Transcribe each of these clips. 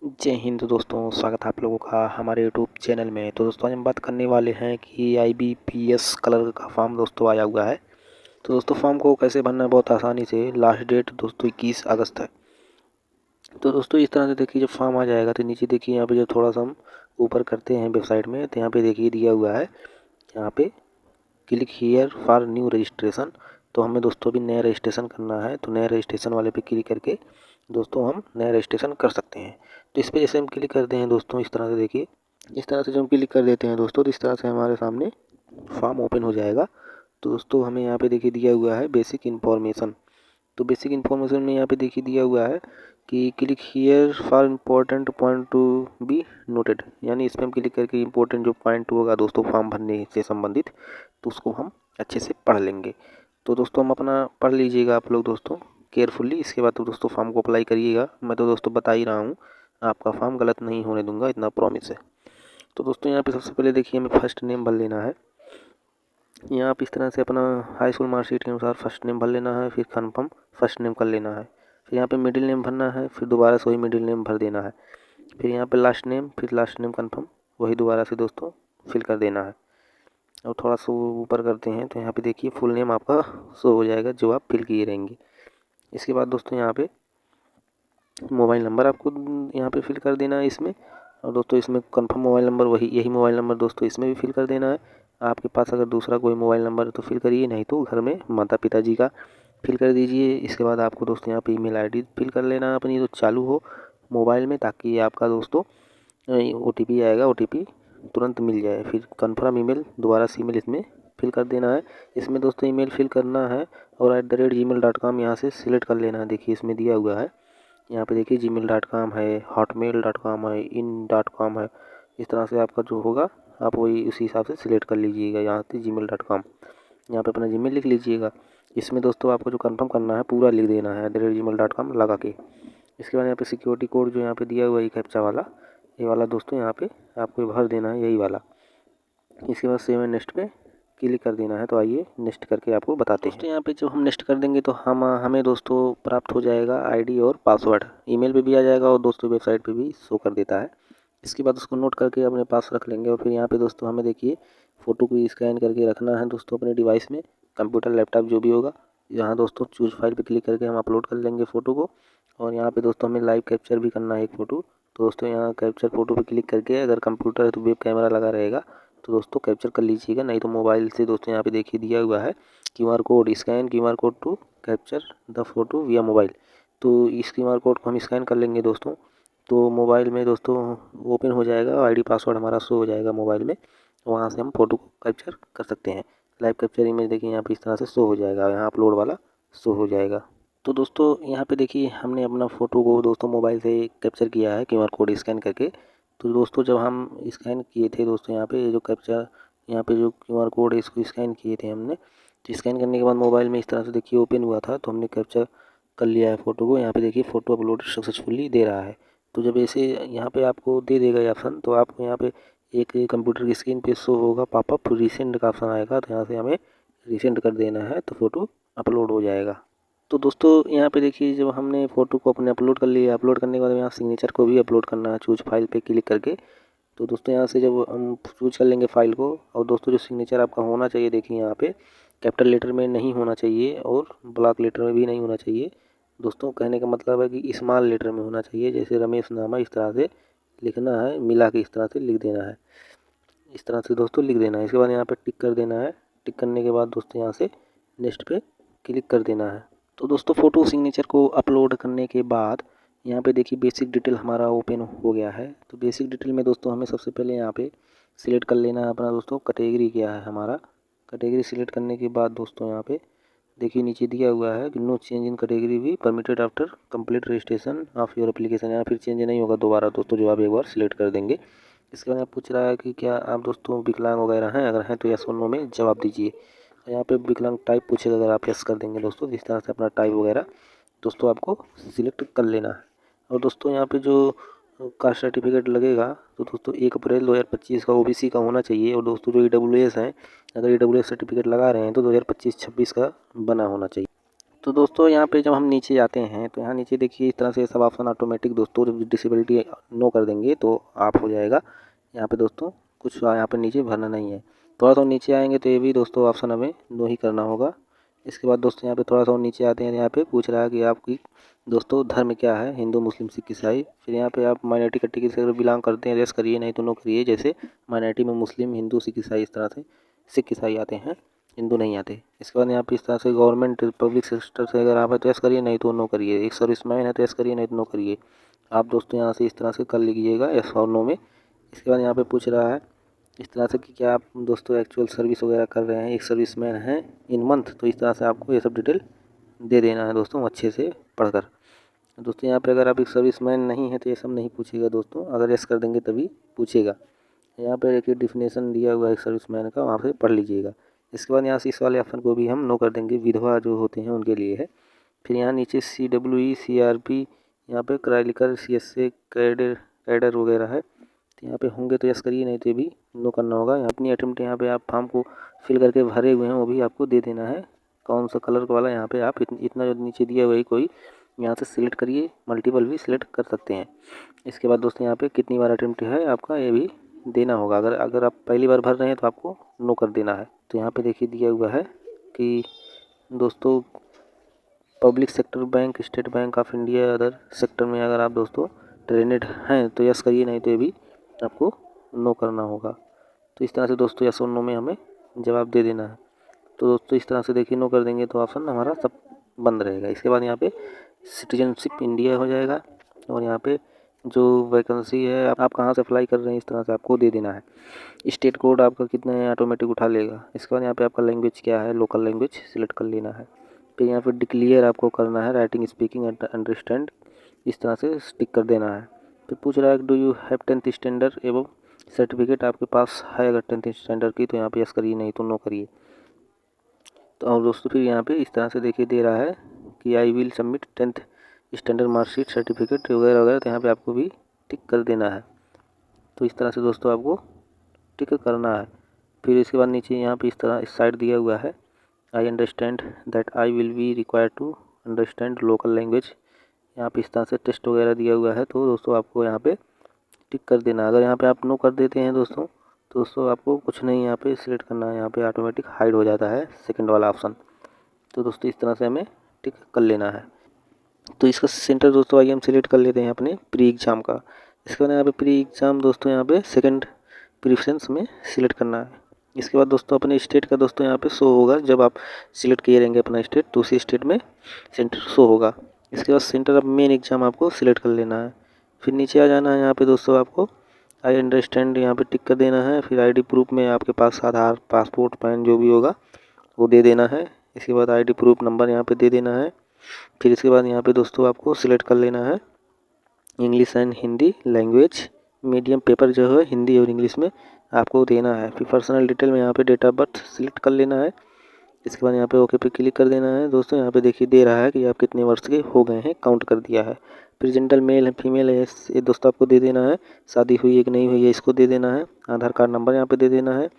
जय हिंद दोस्तों, स्वागत है आप लोगों का हमारे यूट्यूब चैनल में। तो दोस्तों आज हम बात करने वाले हैं कि IBPS कलर का फॉर्म दोस्तों आया हुआ है। तो दोस्तों फॉर्म को कैसे भरना है बहुत आसानी से। लास्ट डेट दोस्तों 21 अगस्त है। तो दोस्तों इस तरह से देखिए जब फॉर्म आ जाएगा तो नीचे देखिए यहाँ पे जो थोड़ा सा हम ऊपर करते हैं वेबसाइट में तो यहाँ पे देखिए दिया हुआ है यहाँ पे click here for new registration. तो हमें दोस्तों अभी नया रजिस्ट्रेशन करना है, तो नया रजिस्ट्रेशन वाले पे क्लिक करके दोस्तों हम नया रजिस्ट्रेशन कर सकते हैं। तो इस पर जैसे हम क्लिक करते हैं दोस्तों इस तरह से देखिए, इस तरह से जब हम क्लिक कर देते हैं दोस्तों तो इस तरह से हमारे सामने फॉर्म ओपन हो जाएगा। तो दोस्तों हमें यहाँ पे देखिए दिया हुआ है बेसिक इन्फॉर्मेशन। तो बेसिक इन्फॉर्मेशन में यहाँ पे देखिए दिया हुआ है कि click here for important point to be noted, यानी इस पर हम क्लिक करके इम्पोर्टेंट जो पॉइंट होगा दोस्तों फॉर्म भरने से संबंधित तो उसको हम अच्छे से पढ़ लेंगे। तो दोस्तों हम अपना पढ़ लीजिएगा आप लोग दोस्तों केयरफुली। इसके बाद तो दोस्तों फॉर्म को अप्लाई करिएगा। मैं तो दोस्तों बता ही रहा हूँ, आपका फॉर्म गलत नहीं होने दूंगा, इतना प्रॉमिस है। तो दोस्तों यहाँ पे सबसे पहले देखिए हमें फर्स्ट नेम भर लेना है। यहाँ आप इस तरह से अपना हाई स्कूल मार्कशीट के अनुसार फर्स्ट नेम भर लेना है, फिर कन्फर्म फर्स्ट नेम कर लेना है। फिर यहाँ पे मिडिल नेम भरना है, फिर दोबारा से वही मिडिल नेम भर देना है। फिर यहाँ पे लास्ट नेम, फिर लास्ट नेम कन्फर्म वही दोबारा से दोस्तों फिल कर देना है। और थोड़ा सा ऊपर करते हैं तो यहाँ पे देखिए फुल नेम आपका शो हो जाएगा जो आप फिल किए रहेंगे। इसके बाद दोस्तों यहाँ पे मोबाइल नंबर आपको यहाँ पे फिल कर देना है इसमें। और दोस्तों इसमें कंफर्म मोबाइल नंबर यही मोबाइल नंबर दोस्तों इसमें भी फिल कर देना है। आपके पास अगर दूसरा कोई मोबाइल नंबर है तो फिल करिए, नहीं तो घर में माता पिता जी का फिल कर दीजिए। इसके बाद आपको दोस्तों यहाँ पे ईमेल आईडी फिल कर लेना है अपनी, तो चालू हो मोबाइल में, ताकि आपका दोस्तों OTP आएगा, OTP तुरंत मिल जाए। फिर कन्फर्म ईमेल दोबारा से ईमेल इसमें फिल कर देना है। इसमें दोस्तों ईमेल फिल करना है और @gmail.com यहाँ से सिलेक्ट कर लेना है। देखिए इसमें दिया हुआ है, यहाँ पे देखिए gmail.com है, hotmail.com है, in.com है। इस तरह से आपका जो होगा आप वही उसी हिसाब से सिलेक्ट कर लीजिएगा। यहाँ से gmail.com यहाँ पे अपना जीमेल लिख लीजिएगा। इसमें दोस्तों आपको जो कंफर्म करना है पूरा लिख देना है @gmail.com लगा के। इसके बाद यहाँ पे सिक्योरिटी कोड जो यहाँ पे दिया हुआ है कैप्चा वाला, ये वाला दोस्तों यहाँ पे आपको भर देना है, यही वाला। इसके बाद सेव एंड नेक्स्ट पे क्लिक कर देना है। तो आइए नेक्स्ट करके आपको बताते हैं। दोस्तों यहाँ पे जब हम नेक्स्ट कर देंगे तो हमें दोस्तों प्राप्त हो जाएगा आईडी और पासवर्ड, ईमेल पे भी आ जाएगा और दोस्तों वेबसाइट पे भी शो कर देता है। इसके बाद उसको नोट करके अपने पास रख लेंगे। और फिर यहाँ पे दोस्तों हमें देखिए फ़ोटो को स्कैन करके रखना है दोस्तों अपने डिवाइस में, कंप्यूटर लैपटॉप जो भी होगा। यहाँ दोस्तों चूज फाइल पर क्लिक करके हम अपलोड कर लेंगे फ़ोटो को। और यहाँ पे दोस्तों हमें लाइव कैप्चर भी करना है एक फ़ोटो। तो दोस्तों यहाँ कैप्चर फ़ोटो पे क्लिक करके, अगर कंप्यूटर है तो वेब कैमरा लगा रहेगा तो दोस्तों कैप्चर कर लीजिएगा, नहीं तो मोबाइल से दोस्तों यहाँ पे देखिए दिया हुआ है QR code, scan QR code to capture the photo via mobile. तो इस QR कोड को हम स्कैन कर लेंगे दोस्तों, तो मोबाइल में दोस्तों ओपन हो जाएगा, आईडी पासवर्ड हमारा शो हो जाएगा मोबाइल में। वहाँ से हम फ़ोटो को कैप्चर कर सकते हैं। लाइव कैप्चर इमेज देखिए यहाँ पे इस तरह से शो हो जाएगा, यहाँ अपलोड वाला शो हो जाएगा। तो दोस्तों यहाँ पे देखिए हमने अपना फ़ोटो को दोस्तों मोबाइल से कैप्चर किया है QR कोड स्कैन करके। तो दोस्तों जब हम स्कैन किए थे दोस्तों यहाँ पे जो कैप्चर, यहाँ पे जो QR कोड है इसको स्कैन किए थे हमने। तो स्कैन करने के बाद मोबाइल में इस तरह से देखिए ओपन हुआ था, तो हमने कैप्चर कर लिया है फ़ोटो को। यहाँ पे देखिए फ़ोटो अपलोड सक्सेसफुली दे रहा है। तो जब ऐसे यहाँ पे आपको दे देगा ये ऑप्शन, तो आपको यहाँ पे एक कंप्यूटर की स्क्रीन पे शो होगा पॉपअप रीसेंड का ऑप्शन आएगा, तो यहाँ से हमें रीसेंड कर देना है तो फ़ोटो अपलोड हो जाएगा। तो दोस्तों यहाँ पे देखिए जब हमने फ़ोटो को अपने अपलोड कर लिया, अपलोड करने के बाद यहाँ सिग्नेचर को भी अपलोड करना है चूज फाइल पे क्लिक करके। तो दोस्तों यहाँ से जब हम चूज कर लेंगे फाइल को, और दोस्तों जो सिग्नेचर आपका होना चाहिए देखिए यहाँ पे कैपिटल लेटर में नहीं होना चाहिए और ब्लॉक लेटर में भी नहीं होना चाहिए। दोस्तों कहने का मतलब है कि स्मॉल लेटर में होना चाहिए, जैसे रमेश नामा इस तरह से लिखना है, मिला के इस तरह से लिख देना है, इस तरह से दोस्तों लिख देना है। इसके बाद यहाँ पे टिक कर देना है। टिक करने के बाद दोस्तों यहाँ से नेक्स्ट पे क्लिक कर देना है। तो दोस्तों फ़ोटो सिग्नेचर को अपलोड करने के बाद यहाँ पे देखिए बेसिक डिटेल हमारा ओपन हो गया है। तो बेसिक डिटेल में दोस्तों हमें सबसे पहले यहाँ पे सिलेक्ट कर लेना है अपना दोस्तों कैटेगरी क्या है हमारा। कैटेगरी सिलेक्ट करने के बाद दोस्तों यहाँ पे देखिए नीचे दिया हुआ है कि नो चेंज इन कैटेगरी भी permitted after complete registration of your application. यहाँ फिर चेंज नहीं होगा दोबारा दोस्तों, जो आप एक बार सिलेक्ट कर देंगे। इसके बाद पूछ रहा है कि क्या आप दोस्तों विकलांग वगैरह हैं, अगर हैं तो यस और नो में जवाब दीजिए। यहाँ पे विकलांग टाइप पूछेगा, अगर आप यस कर देंगे दोस्तों इस तरह से अपना टाइप वगैरह दोस्तों आपको सिलेक्ट कर लेना है। और दोस्तों यहाँ पे जो कास्ट सर्टिफिकेट लगेगा तो दोस्तों 1 अप्रैल 2025 का OBC का होना चाहिए। और दोस्तों जो EWS हैं, अगर EWS सर्टिफिकेट लगा रहे हैं तो 2025-26 का बना होना चाहिए। तो दोस्तों यहाँ पे जब हम नीचे जाते हैं तो यहाँ नीचे देखिए इस तरह से सब ऑप्शन ऑटोमेटिक दोस्तों डिसेबिलिटी नो कर देंगे तो आप हो जाएगा। यहाँ पे दोस्तों कुछ यहाँ पे नीचे भरना नहीं है। थोड़ा सा नीचे आएंगे तो ये भी दोस्तों ऑप्शन हमें नो ही करना होगा। इसके बाद दोस्तों यहाँ पे थोड़ा सा नीचे आते हैं, यहाँ पे पूछ रहा है कि आपकी दोस्तों धर्म क्या है, हिंदू मुस्लिम सिख ईसाई। फिर यहाँ पे आप माइनॉरिटी कैटेगरी से अगर बिलोंग करते हैं यस करिए, नहीं तो नो करिए। जैसे माइनॉरिटी में मुस्लिम, हिंदू, सिख ईसाई, इस तरह से सिख ईसाई आते हैं, हिंदू नहीं आते। इसके बाद यहाँ पे इस तरह से गवर्नमेंट पब्लिक सेक्टर से अगर आप है तो यस करिए, नहीं तो नो करिए। एक सर्विसमैन है तो यस करिए, नहीं तो नो करिए। आप दोस्तों यहाँ से इस तरह से कर लीजिएगा यस और नो में। इसके बाद यहाँ पे पूछ रहा है इस तरह से कि क्या आप दोस्तों एक्चुअल सर्विस वगैरह कर रहे हैं, एक सर्विसमैन हैं इन मंथ, तो इस तरह से आपको ये सब डिटेल दे देना है दोस्तों अच्छे से पढ़कर। दोस्तों यहाँ पे अगर आप एक सर्विसमैन नहीं है तो ये सब नहीं पूछेगा दोस्तों, अगर यस कर देंगे तभी पूछेगा। यहाँ पे एक डिफिनेशन दिया हुआ है एक सर्विसमैन का, वहाँ से पढ़ लीजिएगा। इसके बाद यहाँ से इस वाले ऑप्शन को भी हम नो कर देंगे, विधवा जो होते हैं उनके लिए है। फिर यहाँ नीचे CWE CRP यहाँ पे क्राइलिकर CSA कैडर वगैरह है, तो यहाँ पे होंगे तो यस करिए, नहीं तो भी नो करना होगा। यहाँ अपनी अटेम्प्ट यहाँ पे आप फॉर्म को फिल करके भरे हुए हैं वो भी आपको दे देना है, कौन सा कलर वाला। यहाँ पे आप इतना जो नीचे दिया हुआ है कोई यहाँ से सिलेक्ट करिए, मल्टीपल भी सिलेक्ट कर सकते हैं। इसके बाद दोस्तों यहाँ पे कितनी बार अटेम्प्ट है आपका ये भी देना होगा। अगर आप पहली बार भर रहे हैं तो आपको नो कर देना है। तो यहाँ पे देखिए दिया हुआ है कि दोस्तों public sector bank, state bank of India, other sector में अगर आप दोस्तों ट्रेनेड हैं तो यस करिए, नहीं तो ये भी आपको नो करना होगा। तो इस तरह से दोस्तों यस और नो में हमें जवाब दे देना है। तो दोस्तों इस तरह से देखिए नो कर देंगे तो ऑप्शन हमारा सब बंद रहेगा। इसके बाद यहाँ पे सिटीजनशिप इंडिया हो जाएगा और यहाँ पे जो वैकेंसी है आप कहाँ से अप्लाई कर रहे हैं इस तरह से आपको दे देना है। स्टेट कोड आपका कितना है ऑटोमेटिक उठा लेगा। इसके बाद यहाँ पे आपका लैंग्वेज क्या है, लोकल लैंग्वेज सिलेक्ट कर लेना है। फिर यहाँ पे डिक्लेयर आपको करना है, राइटिंग स्पीकिंग अंडरस्टैंड, इस तरह से टिक कर देना है। फिर पूछ रहा है do you have 10th standard एवं सर्टिफिकेट आपके पास है अगर 10th स्टैंडर्ड की, तो यहाँ पे यस करिए, नहीं तो नो करिए। तो और दोस्तों फिर यहाँ पे इस तरह से देखिए दे रहा है कि I will submit 10th standard marksheet certificate वगैरह वगैरह, तो यहाँ पे आपको भी टिक कर देना है। तो इस तरह से दोस्तों आपको टिक करना है। फिर इसके बाद नीचे यहाँ पे इस तरह इस साइड दिया हुआ है I understand that I will be required to understand local language, यहाँ पे इस तरह से टेस्ट वगैरह दिया हुआ है। तो दोस्तों आपको यहाँ पे टिक कर देना। अगर यहाँ पे आप नो कर देते हैं दोस्तों तो दोस्तों आपको कुछ नहीं यहाँ पे सिलेक्ट करना है, यहाँ पे ऑटोमेटिक हाइड हो जाता है सेकंड वाला ऑप्शन। तो दोस्तों इस तरह से हमें टिक कर लेना है। तो इसका सेंटर दोस्तों आइए हम सिलेक्ट कर लेते हैं अपने प्री एग्ज़ाम का। इसके बाद यहाँ पे प्री एग्ज़ाम दोस्तों यहाँ पे सेकंड प्रेफरेंस में सिलेक्ट करना है। इसके बाद दोस्तों अपने स्टेट का दोस्तों यहाँ पे शो होगा, जब आप सिलेक्ट किए रहेंगे अपना स्टेट तो उसी स्टेट में सेंटर शो होगा। इसके बाद सेंटर ऑफ मेन एग्ज़ाम आपको सिलेक्ट कर लेना है। फिर नीचे आ जाना है, यहाँ पे दोस्तों आपको आई अंडरस्टैंड यहाँ पे टिक कर देना है। फिर ID प्रूफ में आपके पास आधार, पासपोर्ट, पैन जो भी होगा वो दे देना है। इसके बाद ID प्रूफ नंबर यहाँ पे दे देना है। फिर इसके बाद यहाँ पे दोस्तों आपको सिलेक्ट कर लेना है English and Hindi language, medium paper जो है हिंदी और इंग्लिश में आपको देना है। फिर पर्सनल डिटेल में यहाँ पे डेट ऑफ बर्थ सिलेक्ट कर लेना है। इसके बाद यहाँ पे ओके पे क्लिक कर देना है। दोस्तों यहाँ पे देखिए दे रहा है कि आप कितने वर्ष के हो गए हैं, काउंट कर दिया है। फिर जेंडर मेल है फीमेल है ये दोस्तों आपको दे देना है, शादी हुई है कि नहीं हुई है इसको दे देना है, आधार कार्ड नंबर यहाँ पे दे देना है।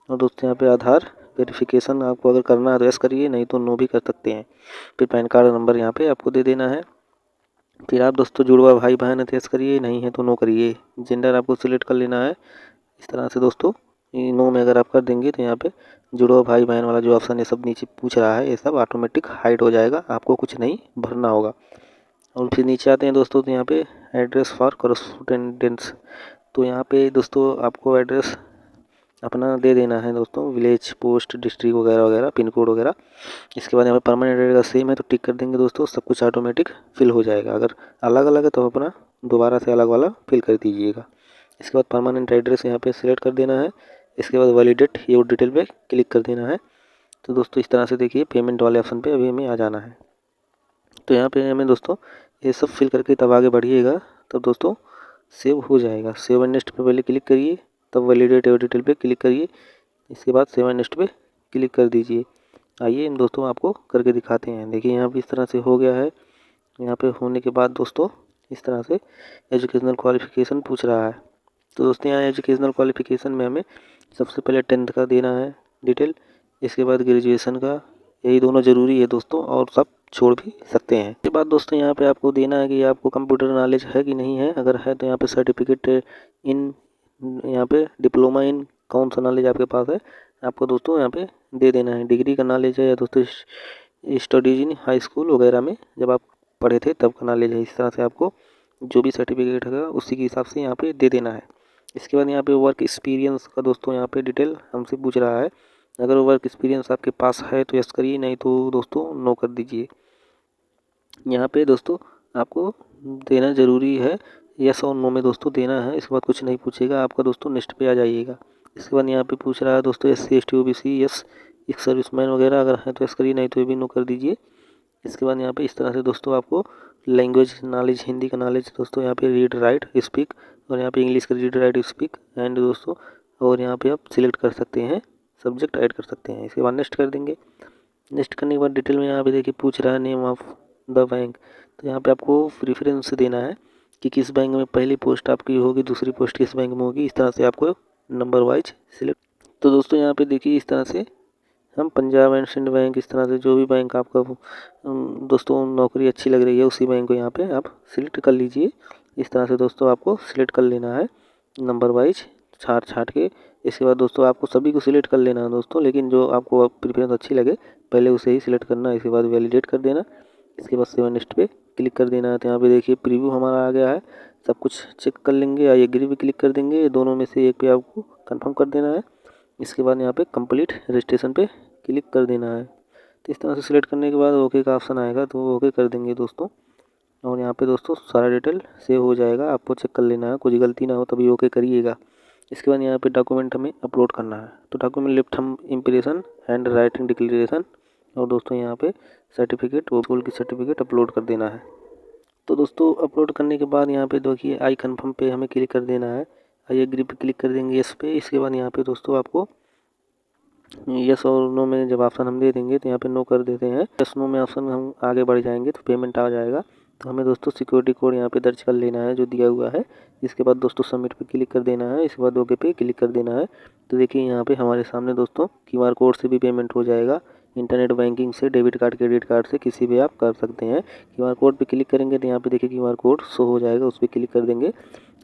और दोस्तों यहाँ पे आधार वेरिफिकेशन आपको अगर करना है तो यस करिए, नहीं तो नो भी कर सकते हैं। फिर पैन कार्ड नंबर यहाँ पे आपको दे देना है। फिर आप दोस्तों जुड़वा भाई बहन है तो यस करिए, नहीं है तो नो करिए। जेंडर आपको सिलेक्ट कर लेना है। इस तरह से दोस्तों नो में अगर आप कर देंगे तो यहाँ पे जुड़वा भाई बहन वाला जो ऑप्शन ये सब नीचे पूछ रहा है ये सब ऑटोमेटिक हाइड हो जाएगा, आपको कुछ नहीं भरना होगा। और फिर नीचे आते हैं दोस्तों तो यहाँ पे एड्रेस फॉर कॉरेस्पोंडेंस, तो यहाँ पे दोस्तों आपको एड्रेस अपना दे देना है दोस्तों, विलेज, पोस्ट, डिस्ट्रिक्ट वगैरह वगैरह, पिन कोड वगैरह। इसके बाद यहाँ पे परमानेंट एड्रेस सेम है तो टिक कर देंगे दोस्तों, सब कुछ ऑटोमेटिक फिल हो जाएगा। अगर अलग अलग है तो अपना दोबारा से अलग वाला फिल कर दीजिएगा। इसके बाद परमानेंट एड्रेस यहाँ पे सिलेक्ट कर देना है। इसके बाद वैलिडेट योर डिटेल पे क्लिक कर देना है। तो दोस्तों इस तरह से देखिए पेमेंट वाले ऑप्शन पे अभी हमें आ जाना है। तो यहाँ पे हमें दोस्तों ये सब फिल करके तब आगे बढ़िएगा, तब दोस्तों सेव हो जाएगा। सेव एंड नेक्स्ट पे पहले क्लिक करिए, तब वैलिडेट योर डिटेल पे क्लिक करिए। इसके बाद सेव एंड नेक्स्ट पे क्लिक कर दीजिए। आइए इन दोस्तों आपको करके दिखाते हैं। देखिए यहाँ पे इस तरह से हो गया है। यहाँ पे होने के बाद दोस्तों इस तरह से एजुकेशनल क्वालिफ़िकेशन पूछ रहा है। तो दोस्तों यहाँ एजुकेशनल क्वालिफ़िकेशन में हमें सबसे पहले 10th का देना है डिटेल, इसके बाद ग्रेजुएशन का, यही दोनों ज़रूरी है दोस्तों, और सब छोड़ भी सकते हैं। इसके बाद दोस्तों यहाँ पे आपको देना है कि आपको कंप्यूटर नॉलेज है कि नहीं है। अगर है तो यहाँ पे सर्टिफिकेट इन, यहाँ पे डिप्लोमा इन कौन सा नॉलेज आपके पास है आपको दोस्तों यहाँ पे दे देना है। डिग्री का नॉलेज है या दोस्तों स्टडीज इन हाई स्कूल वगैरह में जब आप पढ़े थे तब का नॉलेज है। इस तरह से आपको जो भी सर्टिफिकेट है उसी के हिसाब से यहाँ पे दे देना है। इसके बाद यहाँ पे वर्क एक्सपीरियंस का दोस्तों यहाँ पे डिटेल हमसे पूछ रहा है। अगर वर्क एक्सपीरियंस आपके पास है तो यस करिए, नहीं तो दोस्तों नो कर दीजिए। यहाँ पे दोस्तों आपको देना ज़रूरी है, यस और नो में दोस्तों देना है। इसके बाद कुछ नहीं पूछेगा आपका दोस्तों, नेक्स्ट पे आ जाइएगा। इसके बाद यहाँ पे पूछ रहा है दोस्तों SC ST OBC यस, एक सर्विसमैन वगैरह अगर है तो यस करिए, नहीं तो ये भी नो कर दीजिए। इसके बाद यहाँ पे इस तरह से दोस्तों आपको लैंग्वेज नॉलेज, हिंदी का नॉलेज दोस्तों यहाँ पे रीड राइट स्पीक, और यहाँ पे इंग्लिश का रीड राइट स्पीक एंड दोस्तों, और यहाँ पे आप सिलेक्ट कर सकते हैं, सब्जेक्ट ऐड कर सकते हैं। इसके बाद नेक्स्ट कर देंगे। नेक्स्ट करने के बाद डिटेल में यहाँ पे देखिए पूछ रहा है नेम ऑफ द बैंक, तो यहाँ पे आपको प्रेफरेंस देना है कि किस बैंक में पहली पोस्ट आपकी होगी, दूसरी पोस्ट किस बैंक में होगी। इस तरह से आपको नंबर वाइज सिलेक्ट। तो दोस्तों यहाँ पे देखिए इस तरह से हम पंजाब एंड सिंध बैंक, इस तरह से जो भी बैंक आपका दोस्तों नौकरी अच्छी लग रही है उसी बैंक को यहाँ पे आप सिलेक्ट कर लीजिए। इस तरह से दोस्तों आपको सिलेक्ट कर लेना है नंबर वाइज छाट के। इसके बाद दोस्तों आपको सभी को सिलेक्ट कर लेना है दोस्तों, लेकिन जो आपको प्रेफरेंस अच्छी लगे पहले उसे ही सिलेक्ट करना है। इसके बाद वैलिडेट कर देना। इसके बाद सेव नेक्स्ट पे क्लिक कर देना है। तो यहाँ पे देखिए प्रीव्यू हमारा आ गया है, सब कुछ चेक कर लेंगे। आई एग्री भी क्लिक कर देंगे, दोनों में से एक पे आपको कंफर्म कर देना है। इसके बाद यहाँ पे कंप्लीट रजिस्ट्रेशन पे क्लिक कर देना है। तो इस तरह से सिलेक्ट करने के बाद ओके का ऑप्शन आएगा तो ओके कर देंगे दोस्तों, और यहाँ पे दोस्तों सारा डिटेल सेव हो जाएगा। आपको चेक कर लेना है, कुछ गलती ना हो तभी ओके करिएगा। इसके बाद यहाँ पे डॉक्यूमेंट हमें अपलोड करना है। तो डॉक्यूमेंट लेफ्ट हम इम्प्रेशन हैंड राइटिंग डिक्लेरेशन, और दोस्तों यहाँ पे सर्टिफिकेट, वो स्कूल की सर्टिफिकेट अपलोड कर देना है। तो दोस्तों अपलोड करने के बाद यहाँ पे देखिए आई कन्फर्म पे हमें क्लिक कर देना है। आई एग्री पे क्लिक कर देंगे यस पे। इसके बाद यहाँ पे दोस्तों आपको यस और नो में जब ऑप्शन हम दे देंगे तो यहाँ पे नो कर देते हैं। यस नो में ऑप्शन हम आगे बढ़ जाएंगे तो पेमेंट आ जाएगा। तो हमें दोस्तों सिक्योरिटी कोड यहाँ पे दर्ज कर लेना है जो दिया हुआ है। इसके बाद दोस्तों सबमिट पे क्लिक कर देना है। इसके बाद ओके पे क्लिक कर देना है। तो देखिए यहाँ पे हमारे सामने दोस्तों QR कोड से भी पेमेंट हो जाएगा। इंटरनेट बैंकिंग से, डेबिट कार्ड, क्रेडिट कार्ड से किसी भी आप कर सकते हैं। QR कोड पे क्लिक करेंगे तो यहाँ पे देखिए QR कोड शो हो जाएगा, उस पर क्लिक कर देंगे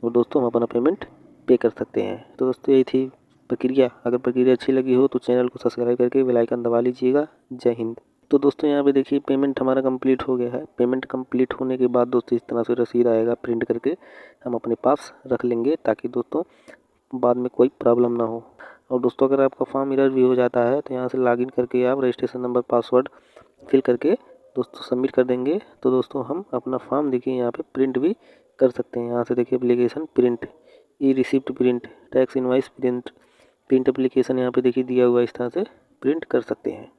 और दोस्तों हम अपना पेमेंट पे कर सकते हैं। तो दोस्तों यही थी प्रक्रिया। अगर प्रक्रिया अच्छी लगी हो तो चैनल को सब्सक्राइब करके बेल आइकन दबा लीजिएगा। जय हिंद। तो दोस्तों यहाँ पे देखिए पेमेंट हमारा कंप्लीट हो गया है। पेमेंट कंप्लीट होने के बाद दोस्तों इस तरह से रसीद आएगा, प्रिंट करके हम अपने पास रख लेंगे ताकि दोस्तों बाद में कोई प्रॉब्लम ना हो। और दोस्तों अगर आपका फॉर्म एरर भी हो जाता है तो यहाँ से लॉगिन करके आप रजिस्ट्रेशन नंबर, पासवर्ड फिल करके दोस्तों सबमिट कर देंगे। तो दोस्तों हम अपना फॉर्म देखिए यहाँ पे प्रिंट भी कर सकते हैं। यहाँ से देखिए application print, e receipt print, tax invoice print, print application यहाँ पे देखिए दिया हुआ, इस तरह से प्रिंट कर सकते हैं।